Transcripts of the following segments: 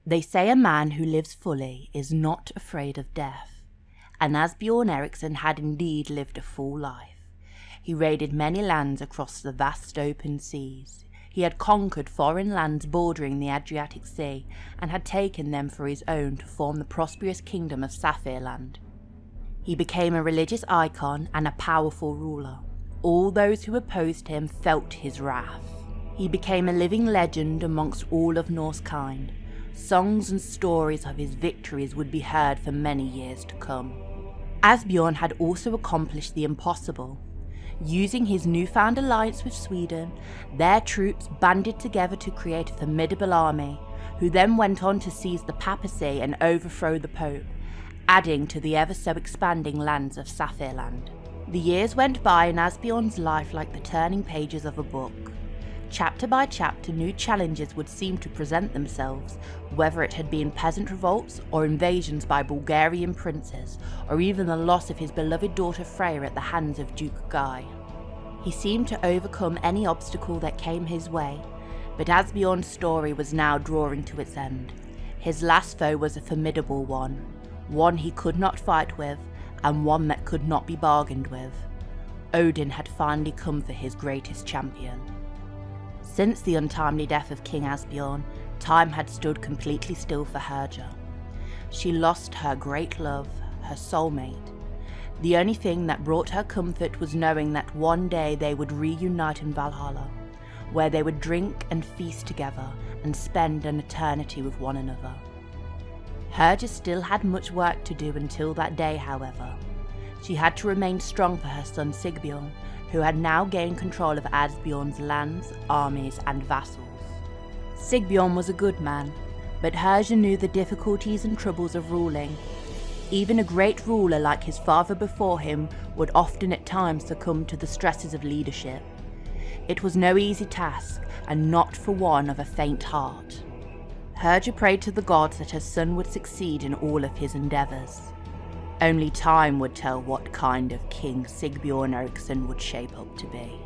They say a man who lives fully is not afraid of death, and Asbjorn Eriksson had indeed lived a full life. He raided many lands across the vast open seas. He had conquered foreign lands bordering the Adriatic Sea and had taken them for his own to form the prosperous kingdom of Sapphireland. He became a religious icon and a powerful ruler. All those who opposed him felt his wrath. He became a living legend amongst all of Norse kind. Songs and stories of his victories would be heard for many years to come. Asbjorn had also accomplished the impossible. Using his newfound alliance with Sweden, their troops banded together to create a formidable army, who then went on to seize the papacy and overthrow the Pope, adding to the ever so expanding lands of Sapphireland. The years went by in Asbjorn's life like the turning pages of a book. Chapter by chapter, new challenges would seem to present themselves, whether it had been peasant revolts or invasions by Bulgarian princes, or even the loss of his beloved daughter Freya at the hands of Duke Guy. He seemed to overcome any obstacle that came his way, but Asbjorn's story was now drawing to its end. His last foe was a formidable one he could not fight with, and one that could not be bargained with. Odin had finally come for his greatest champion. Since the untimely death of King Asbjorn, time had stood completely still for Herja. She lost her great love, her soulmate. The only thing that brought her comfort was knowing that one day they would reunite in Valhalla, where they would drink and feast together and spend an eternity with one another. Herja still had much work to do until that day, however. She had to remain strong for her son Sigbjorn, who had now gained control of Asbjorn's lands, armies and vassals. Sigbjorn was a good man, but Herja knew the difficulties and troubles of ruling. Even a great ruler like his father before him would often at times succumb to the stresses of leadership. It was no easy task, and not for one of a faint heart. Herja prayed to the gods that her son would succeed in all of his endeavours. Only time would tell what kind of king Sigbjorn Erikson would shape up to be.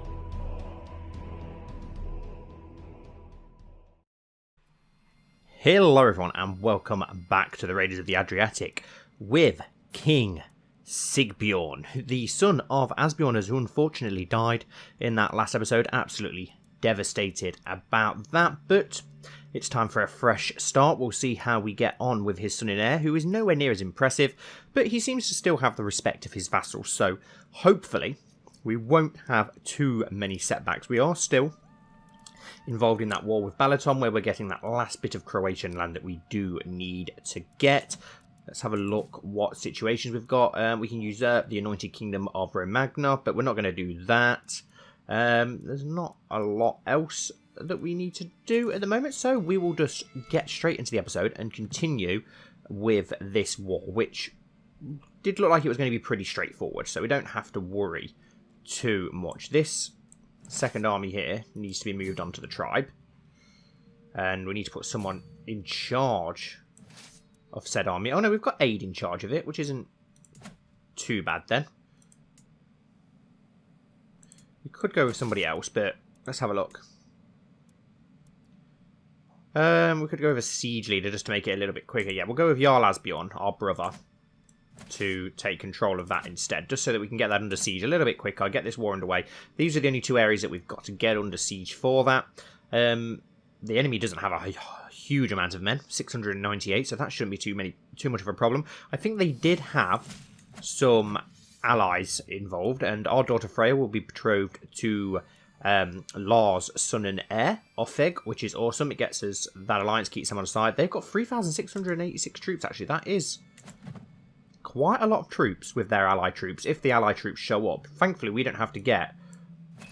Hello everyone and welcome back to the Raiders of the Adriatic with King Sigbjorn, the son of Asbjorn, who unfortunately died in that last episode. Absolutely devastated about that, but it's time for a fresh start. We'll see how we get on with his son and heir, who is nowhere near as impressive, but he seems to still have the respect of his vassals, so hopefully we won't have too many setbacks. We are still involved in that war with Balaton, where we're getting that last bit of Croatian land that we do need to get. Let's have a look what situations we've got. We can usurp the Anointed Kingdom of Romagna, but we're not going to do that. There's not a lot else that we need to do at the moment, so we will just get straight into the episode and continue with this war, which did look like it was going to be pretty straightforward, so we don't have to worry too much. This second army here needs to be moved on to the tribe, and we need to put someone in charge of said army. Oh no, we've got Aid in charge of it, which isn't too bad then. We could go with somebody else, but let's have a look. We could go with a siege leader just to make it a little bit quicker. Yeah, we'll go with Jarl Asbjorn, our brother, to take control of that instead, just so that we can get that under siege a little bit quicker, get this war underway. These are the only two areas that we've got to get under siege for that. The enemy doesn't have a huge amount of men, 698, so that shouldn't be too much of a problem. I think they did have some allies involved, and our daughter Freya will be betrothed to Lars' son and heir, Ofeg, which is awesome. It gets us that alliance, keeps them on side. They've got 3,686 troops, actually. That is quite a lot of troops with their ally troops, if the ally troops show up. Thankfully, we don't have to get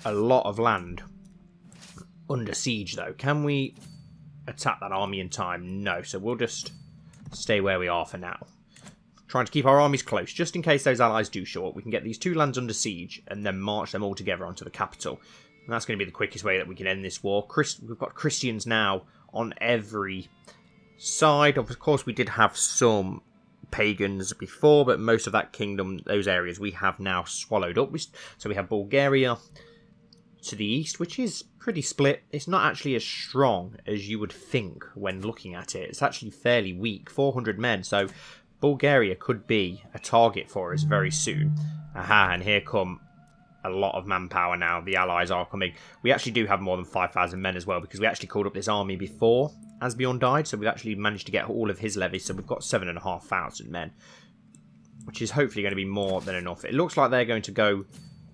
a lot of land under siege, though. Can we attack that army in time? No, so we'll just stay where we are for now. Trying to keep our armies close, just in case those allies do show up. We can get these two lands under siege and then march them all together onto the capital. And that's going to be the quickest way that we can end this war. We've got Christians now on every side. Of course, we did have some pagans before, but most of that kingdom, those areas, we have now swallowed up. So we have Bulgaria, to the east, which is pretty split. It's not actually as strong as you would think when looking at it. It's actually fairly weak, 400 men, so Bulgaria could be a target for us very soon. Aha, and here come a lot of manpower now. The allies are coming. We actually do have more than 5,000 men as well, because we actually called up this army before Asbjorn died, so we've actually managed to get all of his levies, so we've got 7,500 men, which is hopefully going to be more than enough. It looks like they're going to go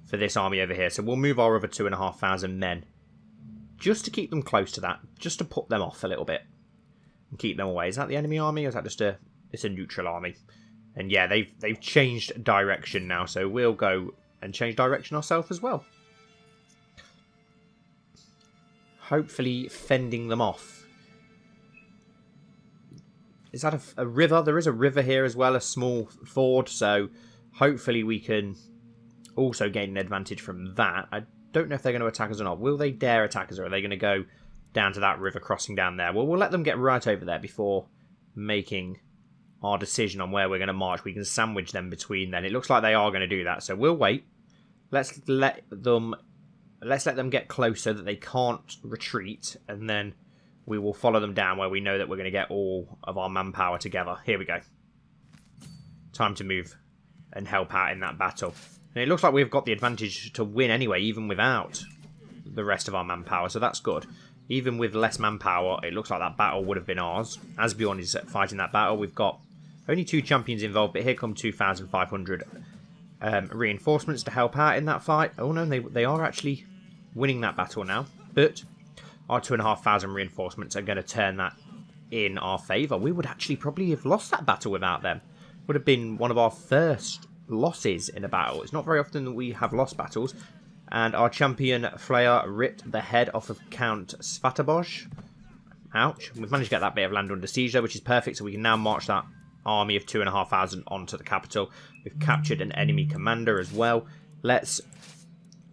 for this army over here, so we'll move our other 2,500 men just to keep them close to that, just to put them off a little bit and keep them away. Is that the enemy army, or is that just it's a neutral army? And yeah, they've changed direction now, so we'll go and change direction ourselves as well, hopefully fending them off. Is that a river? There is a river here as well, a small ford, so hopefully we can also gain an advantage from that. I don't know if they're going to attack us or not. Will they dare attack us, or are they going to go down to that river crossing down there? Well, we'll let them get right over there before making our decision on where we're going to march. We can sandwich them between then. It looks like they are going to do that, so we'll wait. Let's let them get close so that they can't retreat, and then we will follow them down where we know that we're going to get all of our manpower together. Here we go. Time to move and help out in that battle. And it looks like we've got the advantage to win anyway, even without the rest of our manpower, so that's good. Even with less manpower, it looks like that battle would have been ours. Asbjorn is fighting that battle. We've got only 2 champions involved, but here come 2,500 reinforcements to help out in that fight. Oh no, they are actually winning that battle now, but our 2,500 reinforcements are going to turn that in our favour. We would actually probably have lost that battle without them. Would have been one of our first losses in a battle. It's not very often that we have lost battles. And our champion Flea ripped the head off of Count Svataboj. Ouch. We've managed to get that bit of land under siege there, which is perfect, so we can now march that army of 2,500 onto the capital. We've captured an enemy commander as well. Let's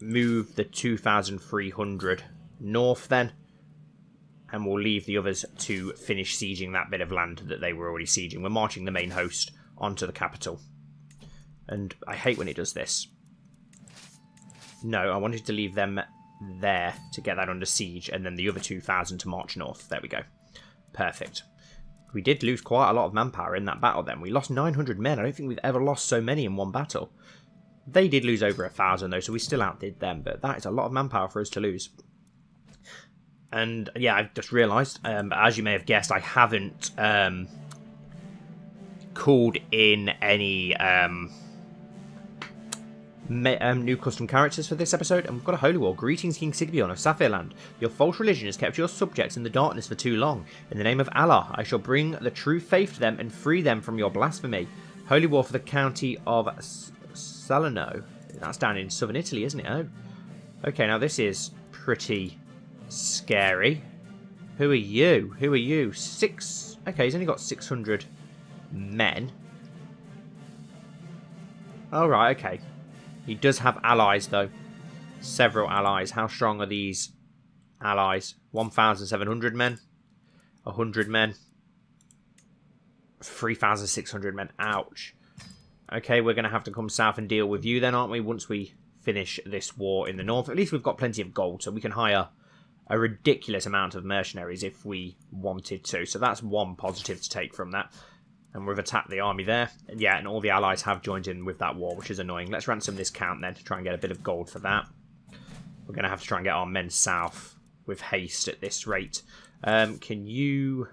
move the 2,300 north then, and we'll leave the others to finish sieging that bit of land that they were already sieging. We're marching the main host onto the capital. And I hate when it does this. No, I wanted to leave them there to get that under siege, and then the other 2,000 to march north. There we go. Perfect. We did lose quite a lot of manpower in that battle then. We lost 900 men. I don't think we've ever lost so many in one battle. They did lose over 1,000 though, so we still outdid them, but that is a lot of manpower for us to lose. And yeah, I've just realised, as you may have guessed, I haven't called in any new custom characters for this episode, and we've got a holy war. Greetings, King Sigbjorn of Saphirland. Your false religion has kept your subjects in the darkness for too long. In the name of Allah, I shall bring the true faith to them and free them from your blasphemy. Holy war for the county of Salerno. That's down in southern Italy, isn't it? Oh, okay. Now this is pretty scary. Who are you? Who are you? Okay, he's only got 600 men. All right. Okay. He does have allies, though. Several allies. How strong are these allies? 1,700 men. 100 men. 3,600 men. Ouch. Okay, we're going to have to come south and deal with you then, aren't we? Once we finish this war in the north. At least we've got plenty of gold, so we can hire a ridiculous amount of mercenaries if we wanted to. So that's one positive to take from that. And we've attacked the army there. And yeah, and all the allies have joined in with that war, which is annoying. Let's ransom this count then to try and get a bit of gold for that. We're going to have to try and get our men south with haste at this rate. Can you...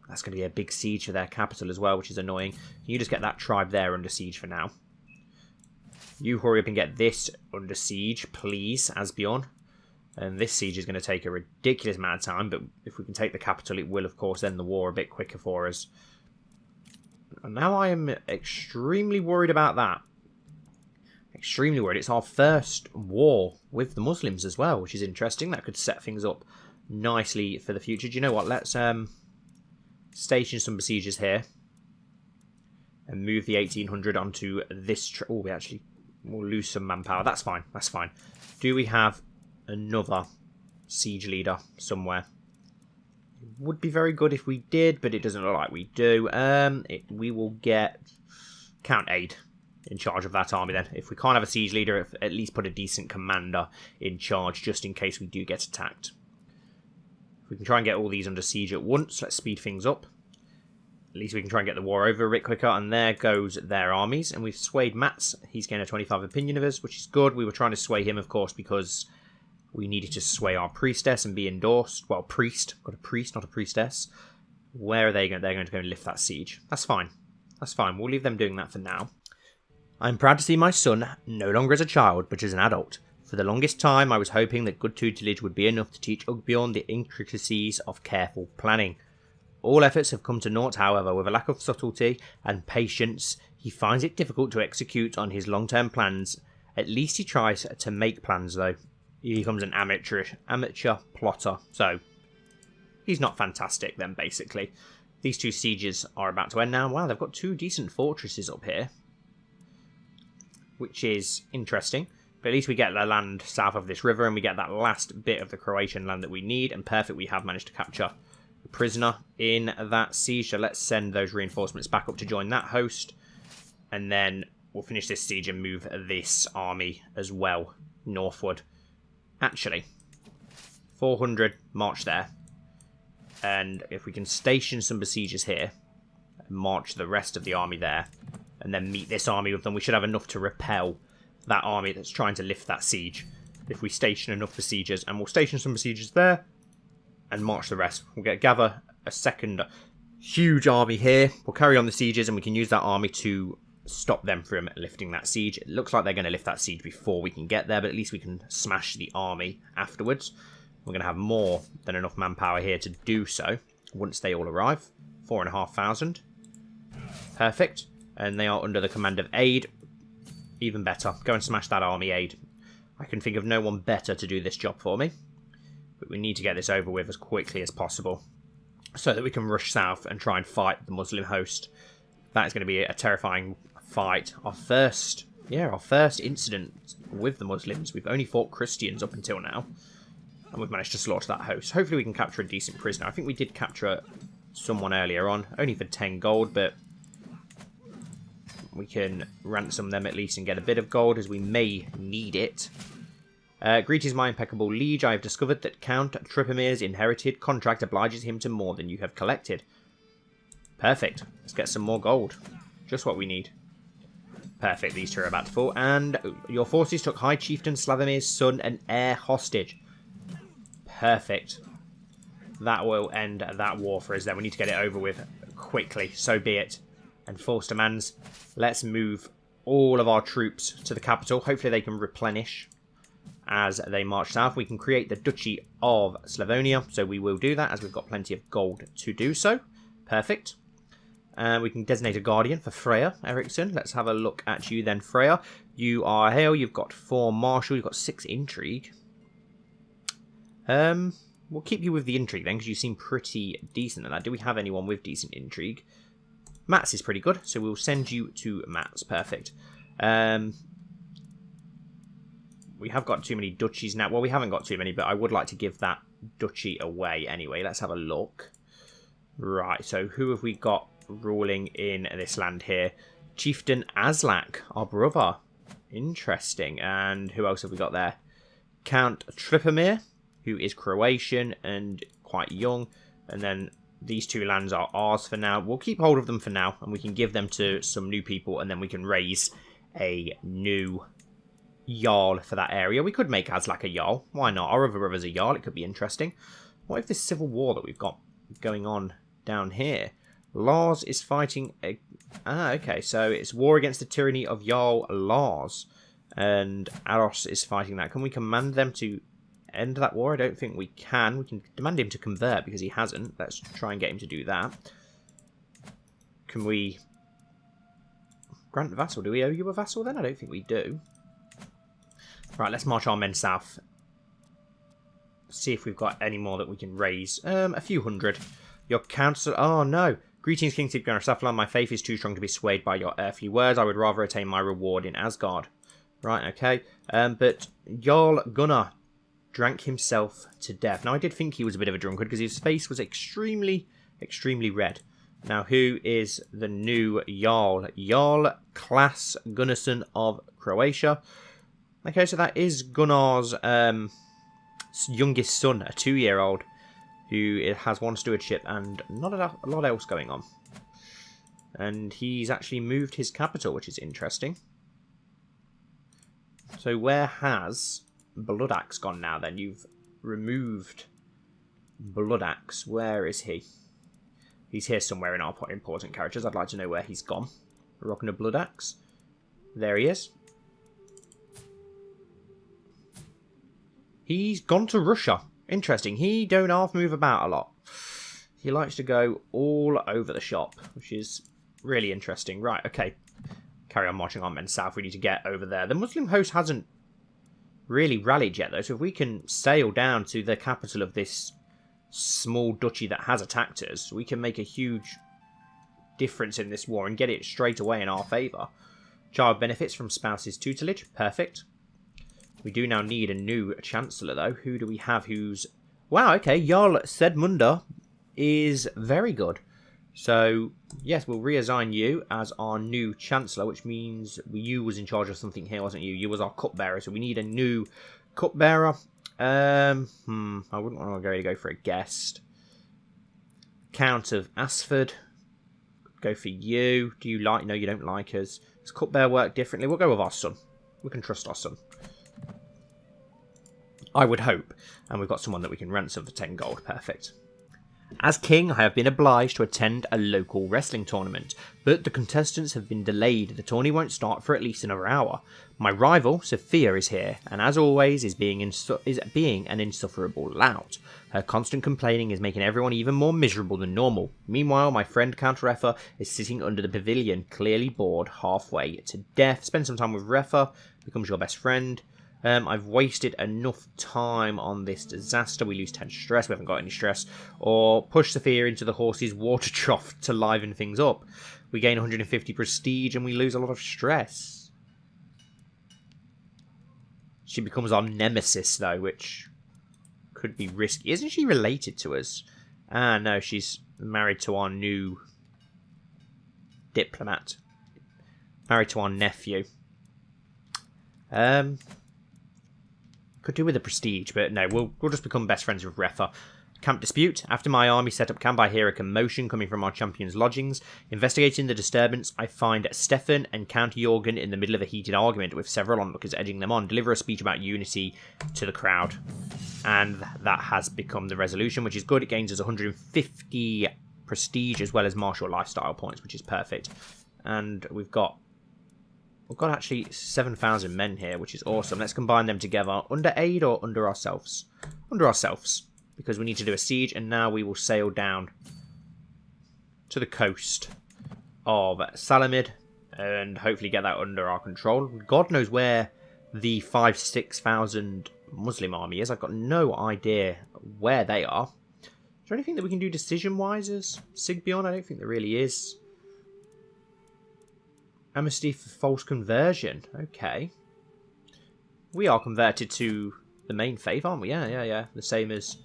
That's going to be a big siege for their capital as well, which is annoying. Can you just get that tribe there under siege for now? You hurry up and get this under siege, please, Asbjorn. And this siege is going to take a ridiculous amount of time, but if we can take the capital, it will, of course, end the war a bit quicker for us. And now I am extremely worried about that. Extremely worried. It's our first war with the Muslims as well, which is interesting. That could set things up nicely for the future. Do you know what? Let's station some besiegers here and move the 1,800 onto this. Oh, we'll lose some manpower. That's fine. That's fine. Do we have another siege leader somewhere? It would be very good if we did, but it doesn't look like we do. We will get Count Aid. in charge of that army then. If we can't have a siege leader, at least put a decent commander in charge, just in case we do get attacked. If we can try and get all these under siege at once, let's speed things up. At least we can try and get the war over a bit quicker, and there goes their armies. And we've swayed Mats. He's getting a 25 opinion of us, which is good. We were trying to sway him, of course, because we needed to sway our priestess and be endorsed. Well, priest. Got a priest, not a priestess. Where are they going? They're going to go and lift that siege. That's fine. That's fine. We'll leave them doing that for now. I'm proud to see my son, no longer as a child, but as an adult. For the longest time, I was hoping that good tutelage would be enough to teach Asbjorn the intricacies of careful planning. All efforts have come to naught, however. With a lack of subtlety and patience, he finds it difficult to execute on his long-term plans. At least he tries to make plans, though. He becomes an amateur plotter, so he's not fantastic then, basically. These two sieges are about to end now. Wow, they've got two decent fortresses up here, which is interesting. But at least we get the land south of this river, and we get that last bit of the Croatian land that we need. And perfect, we have managed to capture a prisoner in that siege. So let's send those reinforcements back up to join that host. And then we'll finish this siege and move this army as well northward. Actually, 400 march there. And if we can station some besiegers here, and march the rest of the army there, and then meet this army with them, we should have enough to repel that army that's trying to lift that siege. If we station enough besiegers, and we'll station some besiegers there, and march the rest. We'll gather a second huge army here. We'll carry on the sieges, and we can use that army to stop them from lifting that siege. It looks like they're going to lift that siege before we can get there, but at least we can smash the army afterwards. We're going to have more than enough manpower here to do so once they all arrive. 4,500. Perfect. And they are under the command of Aid. Even better. Go and smash that army, Aid. I can think of no one better to do this job for me. But we need to get this over with as quickly as possible, so that we can rush south and try and fight the Muslim host. That is going to be a terrifying fight. Our first incident with the Muslims. We've only fought Christians up until now, and we've managed to slaughter that host. Hopefully we can capture a decent prisoner. I think we did capture someone earlier on, only for 10 gold, but we can ransom them at least and get a bit of gold, as we may need it. Greetings, my impeccable liege. I have discovered that Count Tripomir's inherited contract obliges him to more than you have collected. Perfect. Let's get some more gold. Just what we need. Perfect. These two are about to fall. And your forces took High Chieftain Slavomir's son and heir hostage. Perfect. That will end that war for us then. We need to get it over with quickly. So be it. And force demands. Let's move all of our troops to the capital. Hopefully they can replenish as they march south. We can create the Duchy of Slavonia. So we will do that, as we've got plenty of gold to do so. Perfect. We can designate a guardian for Freya Eriksson. Let's have a look at you then, Freya. You are Hale. You've got 4 martial. You've got 6 intrigue. We'll keep you with the intrigue then, because you seem pretty decent at that. Do we have anyone with decent intrigue? Mats is pretty good, so we'll send you to Mats. Perfect. We have got too many duchies now. Well, we haven't got too many, but I would like to give that duchy away anyway. Let's have a look. Right, so who have we got ruling in this land here? Chieftain Aslak, our brother. Interesting. And who else have we got there? Count Tripomir, who is Croatian and quite young. And then these 2 lands are ours for now. We'll keep hold of them for now, and we can give them to some new people, and then we can raise a new Jarl for that area. We could make Aslak a Jarl. Why not? Our other brother's a Jarl. It could be interesting. What if this civil war that we've got going on down here? Lars is fighting a... okay, so it's war against the tyranny of Jarl Lars. And Aros is fighting that. Can we command them to end that war? I don't think we can. We can demand him to convert, because he hasn't. Let's try and get him to do that. Can we grant a vassal? Do we owe you a vassal then? I don't think we do. Right, let's march our men south. See if we've got any more that we can raise. A few hundred. Your council... Oh, no. Greetings, King Sigbjorn Erikson. My faith is too strong to be swayed by your earthly words. I would rather attain my reward in Asgard. Right, okay. But Jarl Gunnar drank himself to death. Now, I did think he was a bit of a drunkard, because his face was extremely, extremely red. Now, who is the new Jarl? Jarl Klas Gunnarsson of Croatia. Okay, so that is Gunnar's youngest son, a 2-year-old, who has one stewardship and not a lot else going on. And he's actually moved his capital, which is interesting. So where has Bloodaxe gone now then? You've removed Bloodaxe. Where is he? He's here somewhere in our important characters. I'd like to know where he's gone. Rocking a Bloodaxe. There he is. He's gone to Russia. Interesting. He don't half move about a lot. He likes to go all over the shop, which is really interesting. Right, okay. Carry on marching on men south. We need to get over there. The Muslim host hasn't really rallied yet, though. So if we can sail down to the capital of this small duchy that has attacked us, we can make a huge difference in this war and get it straight away in our favour. Child benefits from spouse's tutelage. Perfect. We do now need a new chancellor, though. Who do we have who's... Wow, okay. Jarl Sedmunda is very good. So, yes, we'll reassign you as our new chancellor, which means you was in charge of something here, wasn't you? You was our cupbearer, so we need a new cupbearer. I wouldn't want to go for a guest. Count of Asford. Go for you. Do you like... No, you don't like us. Does cupbearer work differently? We'll go with our son. We can trust our son. I would hope. And we've got someone that we can ransom for 10 gold. Perfect. As king, I have been obliged to attend a local wrestling tournament, but the contestants have been delayed. The tourney won't start for at least another hour. My rival, Sophia, is here, and as always is being an insufferable lout. Her constant complaining is making everyone even more miserable than normal. Meanwhile, my friend Count Reffa is sitting under the pavilion, clearly bored halfway to death. Spend some time with Reffa, becomes your best friend. I've wasted enough time on this disaster. We lose 10 stress. We haven't got any stress. Or push Sophia into the horse's water trough to liven things up. We gain 150 prestige and we lose a lot of stress. She becomes our nemesis, though, which could be risky. Isn't she related to us? Ah, no, she's married to our new diplomat. Married to our nephew. Could do with a prestige, but no, we'll just become best friends with Reffa. Camp dispute. After my army set up camp, I hear a commotion coming from our champion's lodgings. Investigating the disturbance, I find Stefan and Count Jorgen in the middle of a heated argument with several onlookers edging them on. Deliver a speech about unity to the crowd. And that has become the resolution, which is good. It gains us 150 prestige as well as martial lifestyle points, which is perfect. And we've got actually 7,000 men here, which is awesome. Let's combine them together. Under aid or under ourselves? Under ourselves. Because we need to do a siege, and now we will sail down to the coast of Salamid and hopefully get that under our control. God knows where the 5,000-6,000 Muslim army is. I've got no idea where they are. Is there anything that we can do decision-wise as Sigbjorn? I don't think there really is. Amnesty for false conversion. Okay. We are converted to the main faith, aren't we? Yeah. The same as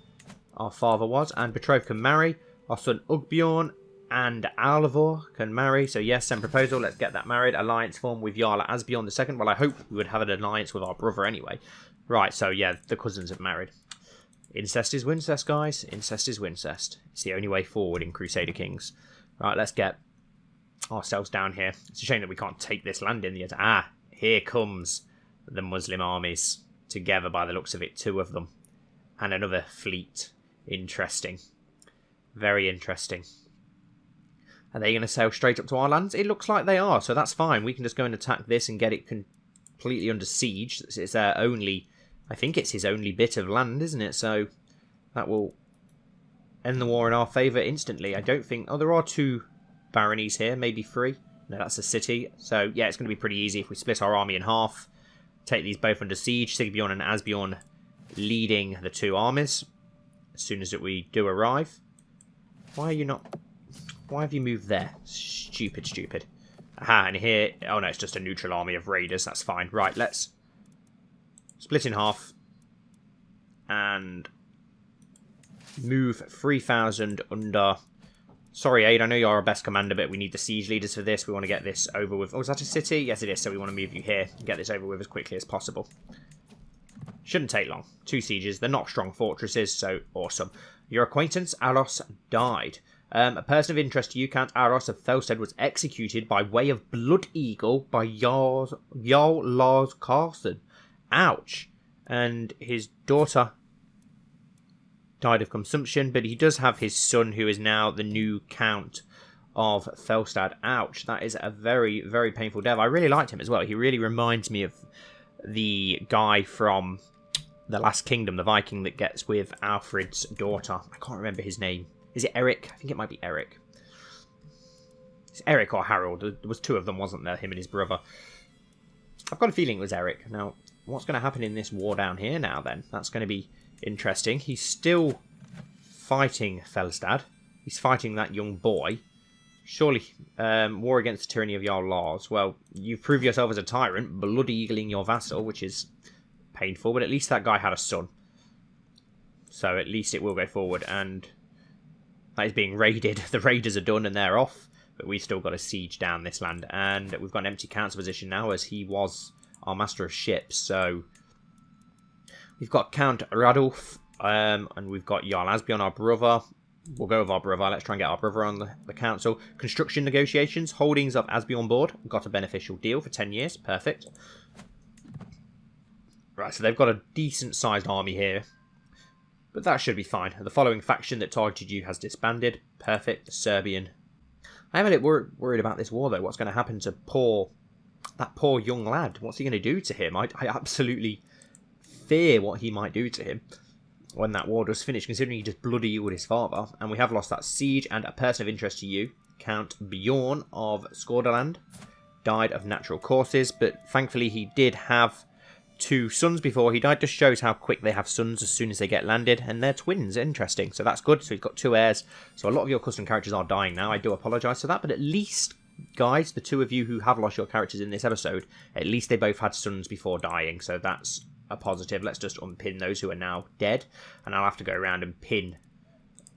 our father was. And betrothed can marry. Our son Ugbjorn and Alvor can marry. So yes, send proposal. Let's get that married. Alliance formed with Jarl Asbjorn II. Well, I hope we would have an alliance with our brother anyway. Right, so yeah, the cousins have married. Incest is wincest, guys. Incest is wincest. It's the only way forward in Crusader Kings. Right, let's get ourselves down here. It's a shame that we can't take this land in yet. Ah, here comes the Muslim armies together by the looks of it. 2 of them. And another fleet. Interesting. Very interesting. Are they going to sail straight up to our lands? It looks like they are, so that's fine. We can just go and attack this and get it completely under siege. It's their only... I think it's his only bit of land, isn't it? So that will end the war in our favour instantly. I don't think... Oh, there are 2 baronies here, maybe 3. No, that's a city. So, yeah, it's going to be pretty easy if we split our army in half. Take these both under siege. Sigbjorn and Asbjorn leading the 2 armies as soon as we do arrive. Why are you not... Why have you moved there? Stupid. Aha, and here... Oh, no, it's just a neutral army of raiders. That's fine. Right, let's split in half and move 3,000 under Sorry, Aid, I know you're our best commander, but we need the siege leaders for this. We want to get this over with. Oh, is that a city? Yes, it is. So we want to move you here and get this over with as quickly as possible. Shouldn't take long. 2 sieges. They're not strong fortresses, so awesome. Your acquaintance, Aros, died. A person of interest to you, Count Aros of Felstead, was executed by way of Blood Eagle by Jarl Lars Carson. Ouch. And his daughter died of consumption, but he does have his son, who is now the new Count of Felstad. Ouch, that is a very, very painful death. I really liked him as well. He really reminds me of the guy from The Last Kingdom, the Viking that gets with Alfred's daughter. I can't remember his name. Is it Eric? I think it might be Eric. It's Eric or Harold. There was 2 of them, wasn't there? Him and his brother. I've got a feeling it was Eric. Now, what's going to happen in this war down here now, then? That's going to be interesting. He's still fighting Felstad. He's fighting that young boy. Surely, war against the tyranny of Jarl Lars. Well, you've proved yourself as a tyrant, bloody eagling your vassal, which is painful, but at least that guy had a son. So at least it will go forward, and that is being raided. The raiders are done and they're off, but we've still got a siege down this land, and we've got an empty council position now, as he was our master of ships. So we've got Count Radulf, and we've got Jarl Asbjorn, our brother. We'll go with our brother. Let's try and get our brother on the council. Construction negotiations. Holdings of Asbjorn board. Got a beneficial deal for 10 years. Perfect. Right, so they've got a decent-sized army here. But that should be fine. The following faction that targeted you has disbanded. Perfect. The Serbian. I am a bit worried about this war, though. What's going to happen to that poor young lad? What's he going to do to him? I absolutely fear what he might do to him when that war does finish, considering he just bloody with his father. And we have lost that siege, and a person of interest to you, Count Bjorn of Skordaland, died of natural causes, but thankfully he did have 2 sons before he died. Just shows how quick they have sons as soon as they get landed, and they're twins. Interesting. So that's good. So he's got 2 heirs. So a lot of your custom characters are dying now. I do apologise for that, but at least, guys, the 2 of you who have lost your characters in this episode, at least they both had sons before dying, so that's a positive. Let's just unpin those who are now dead, and I'll have to go around and pin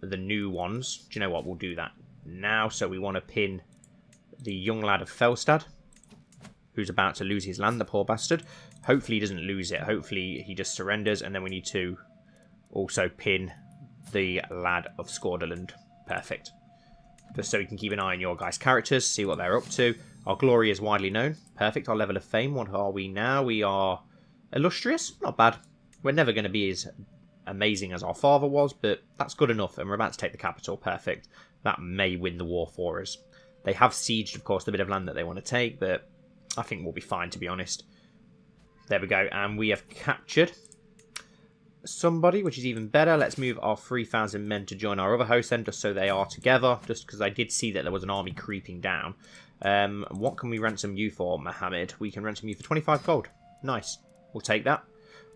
the new ones. Do you know what? We'll do that now. So we want to pin the young lad of Felstad, who's about to lose his land, the poor bastard. Hopefully he doesn't lose it. Hopefully he just surrenders, and then we need to also pin the lad of Skordaland. Perfect. Just so we can keep an eye on your guys' characters, see what they're up to. Our glory is widely known. Perfect. Our level of fame. What are we now? We are illustrious. Not bad. We're never going to be as amazing as our father was, but that's good enough. And we're about to take the capital. Perfect. That may win the war for us. They have sieged, of course, the bit of land that they want to take, but I think we'll be fine, to be honest. There we go. And we have captured somebody, which is even better. Let's move our 3,000 men to join our other host then, just so they are together, just because I did see that there was an army creeping down. What can we ransom you for, Mohammed? We can ransom you for 25 gold. Nice. We'll take that.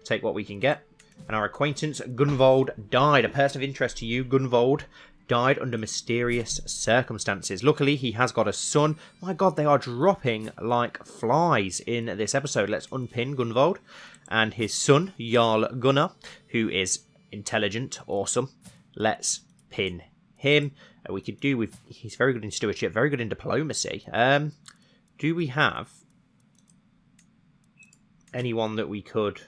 Take what we can get. And our acquaintance, Gunvold, died. A person of interest to you, Gunvold, died under mysterious circumstances. Luckily, he has got a son. My god, they are dropping like flies in this episode. Let's unpin Gunvold and his son, Jarl Gunnar, who is intelligent, awesome. Let's pin him. We could do with... He's very good in stewardship, very good in diplomacy. Do we have anyone that we could...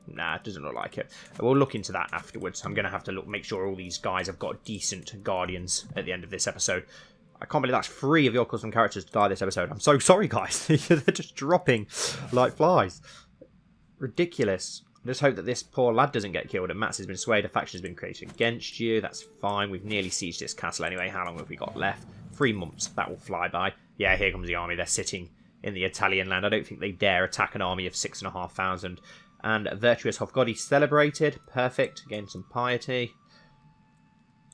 Nah, it doesn't look like it. We'll look into that afterwards. I'm going to have to make sure all these guys have got decent guardians at the end of this episode. I can't believe that's 3 of your custom characters to die this episode. I'm so sorry, guys. They're just dropping like flies. Ridiculous. I just hope that this poor lad doesn't get killed and Mats has been swayed. A faction has been created against you. That's fine. We've nearly sieged this castle anyway. How long have we got left? 3 months. That will fly by. Yeah, here comes the army. They're sitting in the Italian land. I don't think they dare attack an army of 6,500. And Virtuous Hofgodi celebrated. Perfect. Gain some piety.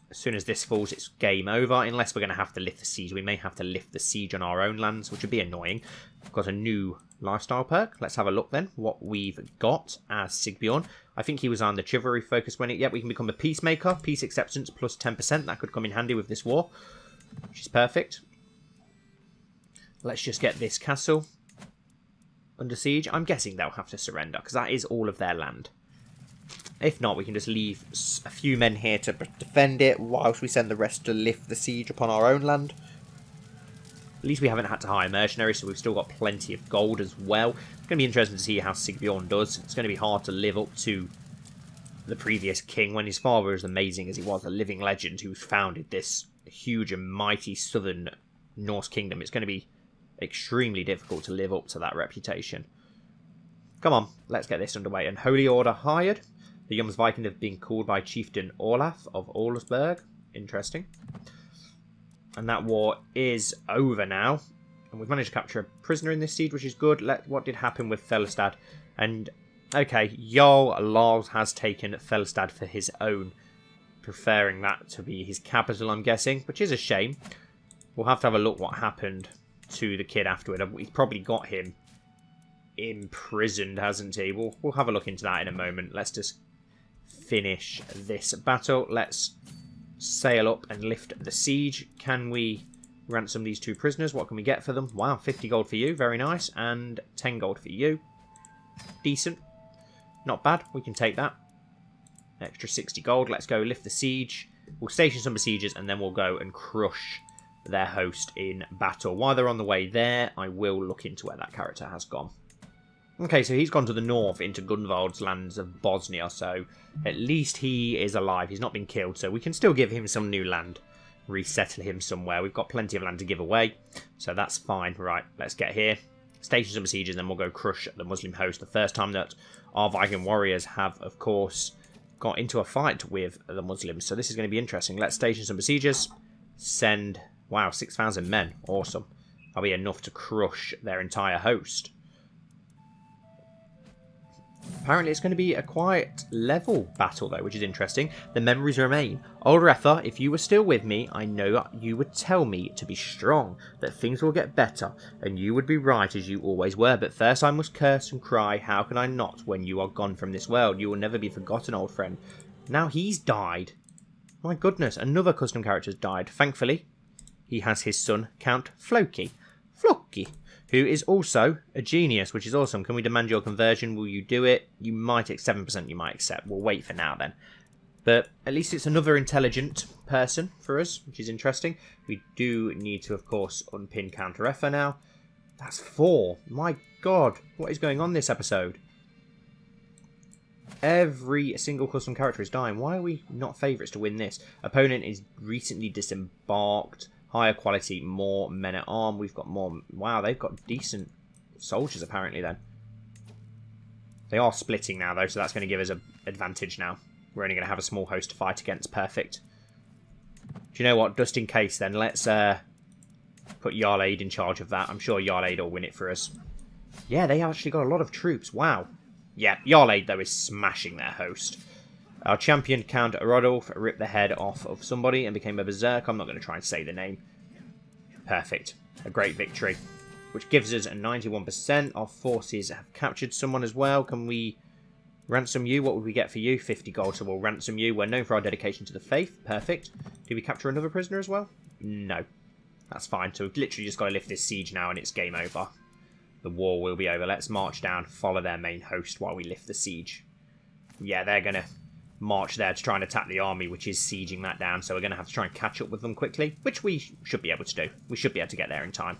As soon as this falls, it's game over. Unless we're going to have to lift the siege. We may have to lift the siege on our own lands, which would be annoying. We've got a new lifestyle perk. Let's have a look then. What we've got as Sigbjorn. I think he was on the chivalry focus when it... Yep, we can become a peacemaker. Peace acceptance plus 10%. That could come in handy with this war, which is perfect. Let's just get this castle under siege. I'm guessing they'll have to surrender, because that is all of their land. If not, we can just leave a few men here to defend it, whilst we send the rest to lift the siege upon our own land. At least we haven't had to hire mercenaries, so we've still got plenty of gold as well. It's going to be interesting to see how Sigbjorn does. It's going to be hard to live up to the previous king when his father, as amazing as he was, a living legend who founded this huge and mighty southern Norse kingdom. It's going to be extremely difficult to live up to that reputation. Come on, let's get this underway. And Holy Order hired. The Jomsviking have been called by Chieftain Olaf of Olsberg. Interesting. And that war is over now. And we've managed to capture a prisoner in this siege, which is good. What did happen with Felstad? And, okay, Jarl Lars has taken Felstad for his own, preferring that to be his capital, I'm guessing, which is a shame. We'll have to have a look what happened to the kid afterward. He's probably got him imprisoned, hasn't he? We'll have a look into that in a moment. Let's just finish this battle. Let's sail up and lift the siege. Can we ransom these two prisoners? What can we get for them? Wow, 50 gold for you. Very nice. And 10 gold for you. Decent. Not bad. We can take that. Extra 60 gold. Let's go lift the siege. We'll station some besiegers and then we'll go and crush their host in battle. While they're on the way there, I will look into where that character has gone. Okay, so he's gone to the north into Gunvald's lands of Bosnia, so at least he is alive. He's not been killed, so we can still give him some new land. Resettle him somewhere. We've got plenty of land to give away, so that's fine. Right, let's get here. Station some besiegers, then we'll go crush the Muslim host. The first time that our Viking warriors have, of course, got into a fight with the Muslims, so this is going to be interesting. Let's station some besiegers. Send, wow, 6,000 men. Awesome. That'll be enough to crush their entire host. Apparently it's going to be a quite level battle though, which is interesting. The memories remain. Old Retha, if you were still with me, I know you would tell me to be strong, that things will get better, and you would be right as you always were. But first I must curse and cry, how can I not when you are gone from this world? You will never be forgotten, old friend. Now he's died. My goodness, another custom character has died. Thankfully, he has his son, Count Floki. Who is also a genius, which is awesome. Can we demand your conversion? Will you do it? You might, 7% you might accept. We'll wait for now then. But at least it's another intelligent person for us, which is interesting. We do need to, of course, unpin Counter Effa now. That's 4. My God, what is going on this episode? Every single custom character is dying. Why are we not favourites to win this? Opponent is recently disembarked. Higher quality, more men at arm. We've got more. Wow, they've got decent soldiers apparently then. They are splitting now though, so that's going to give us an advantage now. We're only going to have a small host to fight against. Perfect. Do you know what? Just in case then, let's put Jarl Aid in charge of that. I'm sure Jarl Aid will win it for us. Yeah, they have actually got a lot of troops. Wow. Yeah, Jarl Aid though is smashing their host. Our champion, Count Rodolf, ripped the head off of somebody and became a berserk. I'm not going to try and say the name. Perfect. A great victory. Which gives us a 91%. Our forces have captured someone as well. Can we ransom you? What would we get for you? 50 gold, so we'll ransom you. We're known for our dedication to the faith. Perfect. Did we capture another prisoner as well? No. That's fine. So we've literally just got to lift this siege now and it's game over. The war will be over. Let's march down, follow their main host while we lift the siege. Yeah, they're going to march there to try and attack the army, which is sieging that down, so we're going to have to try and catch up with them quickly, which we should be able to do. We should be able to get there in time.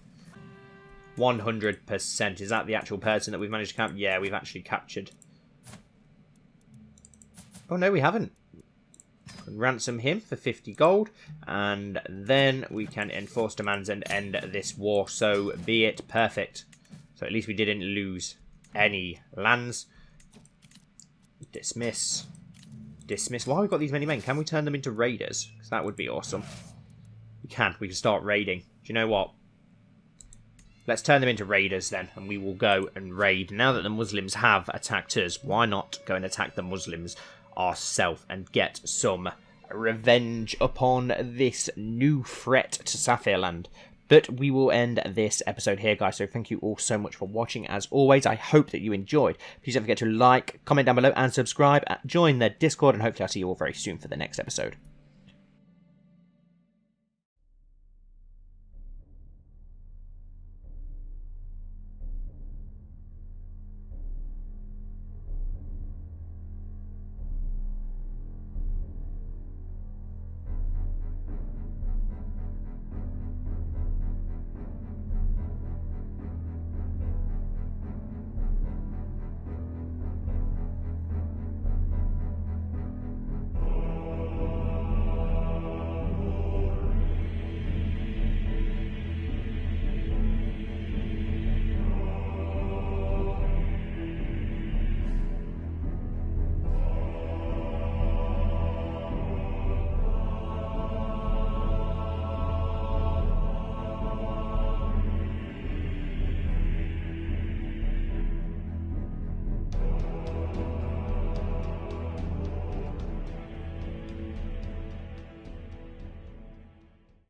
100%. Is that the actual person that we've managed to capture? Yeah, we've actually captured. Oh, no, we haven't. Ransom him for 50 gold, and then we can enforce demands and end this war. So be it. Perfect. So at least we didn't lose any lands. Dismiss. Dismiss. Why have we got these many men? Can we turn them into raiders? Because that would be awesome. We can. We can start raiding. Do you know what? Let's turn them into raiders then, and we will go and raid. Now that the Muslims have attacked us, why not go and attack the Muslims ourselves and get some revenge upon this new threat to Saphirland? But we will end this episode here, guys. So thank you all so much for watching. As always, I hope that you enjoyed. Please don't forget to like, comment down below, and subscribe. Join the Discord, and hopefully I'll see you all very soon for the next episode.